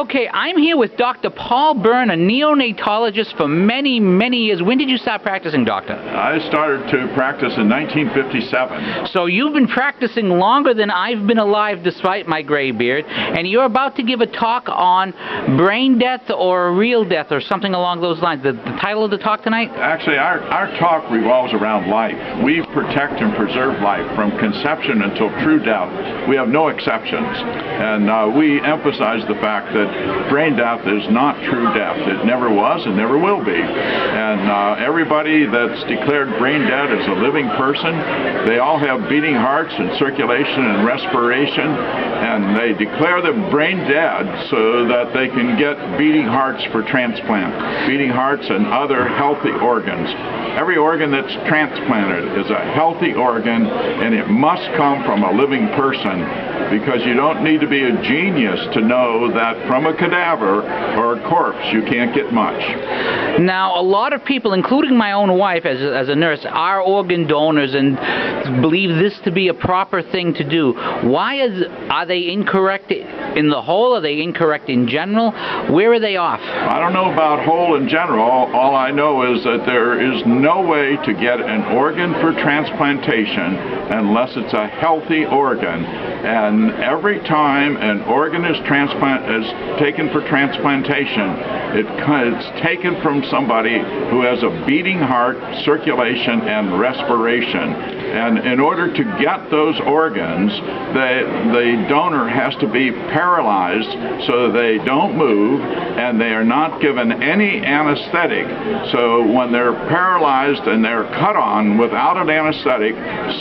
Okay, I'm here with Dr. Paul Byrne, a neonatologist for many, many years. When did you start practicing, doctor? I started to practice in 1957. So you've been practicing longer than I've been alive despite my gray beard, and you're about to give a talk on brain death or real death or something along those lines. The title of the talk tonight? Actually, our talk revolves around life. We protect and preserve life from conception until true death. We have no exceptions. And we emphasize the fact that brain death is not true death. It never was and never will be. And everybody that's declared brain dead is a living person. They all have beating hearts and circulation and respiration, and they declare them brain dead so that they can get beating hearts for transplant, beating hearts and other healthy organs. Every organ that's transplanted is a healthy organ, and it must come from a living person, because you don't need to be a genius to know that from a cadaver or a corpse you can't get much. Now, a lot of people, including my own wife as a nurse, are organ donors and believe this to be a proper thing to do. Are they incorrect in the whole? Are they incorrect in general? Where are they off? I don't know about whole in general. All I know is that there is no way to get an organ for transplantation unless it's a healthy organ. And every time an organ is taken for transplantation, it's taken from somebody who has a beating heart, circulation, and respiration. And in order to get those organs, the donor has to be paralyzed so they don't move, and they are not given any anesthetic. So when they're paralyzed and they're cut on without an anesthetic,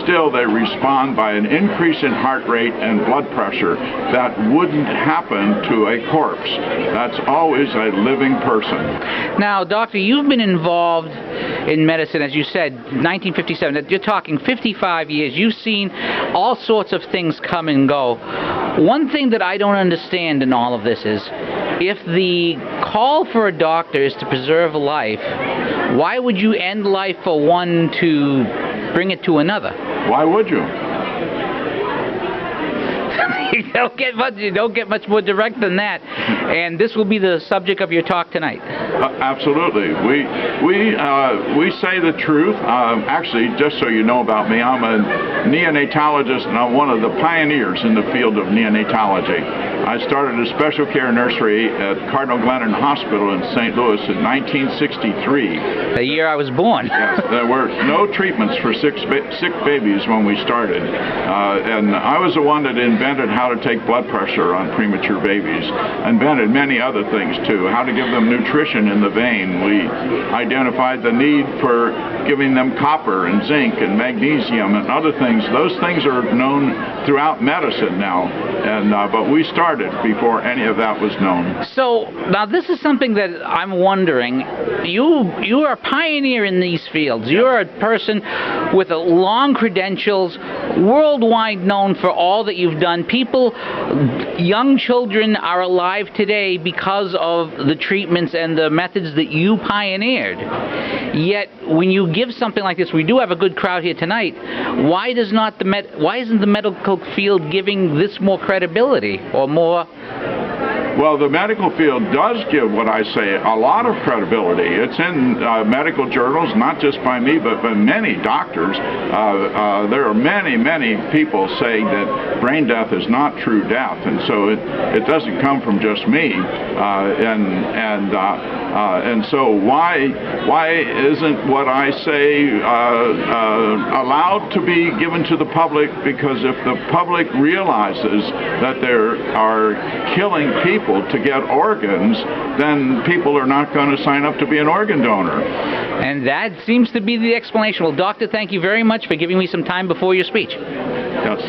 still they respond by an increase in heart rate and blood pressure. That wouldn't happen to a corpse. That's always a living person. Now, doctor, you've been involved in medicine, as you said, 1957. You're talking 55 years. You've seen all sorts of things come and go. One thing that I don't understand in all of this is, if the call for a doctor is to preserve life, why would you end life for one to bring it to another? Why would you? You don't get much more direct than that. And this will be the subject of your talk tonight. Absolutely. We say the truth. Actually, just so you know about me, I'm a neonatologist, and I'm one of the pioneers in the field of neonatology. I started a special care nursery at Cardinal Glennon Hospital in St. Louis in 1963. The year I was born. Yes, there were no treatments for sick babies when we started. And I was the one that invented how to take blood pressure on premature babies. Invented many other things too, how to give them nutrition in the vein. We identified the need for giving them copper and zinc and magnesium and other things. Those things are known throughout medicine now, and but we started before any of that was known. So now this is something that I'm wondering. You are a pioneer in these fields. You're a person with long credentials, worldwide known for all that you've done. People, young children are alive today because of the treatments and the methods that you pioneered. Yet when you give something like this, we do have a good crowd here tonight. Why isn't the medical field giving this more credibility or more? Well, the medical field does give, what I say, a lot of credibility. It's in medical journals, not just by me, but by many doctors. There are many, many people saying that brain death is not true death, and so it doesn't come from just me. And so why isn't what I say allowed to be given to the public? Because if the public realizes that there are killing people to get organs, then people are not going to sign up to be an organ donor. And that seems to be the explanation. Well, doctor, thank you very much for giving me some time before your speech. Yes.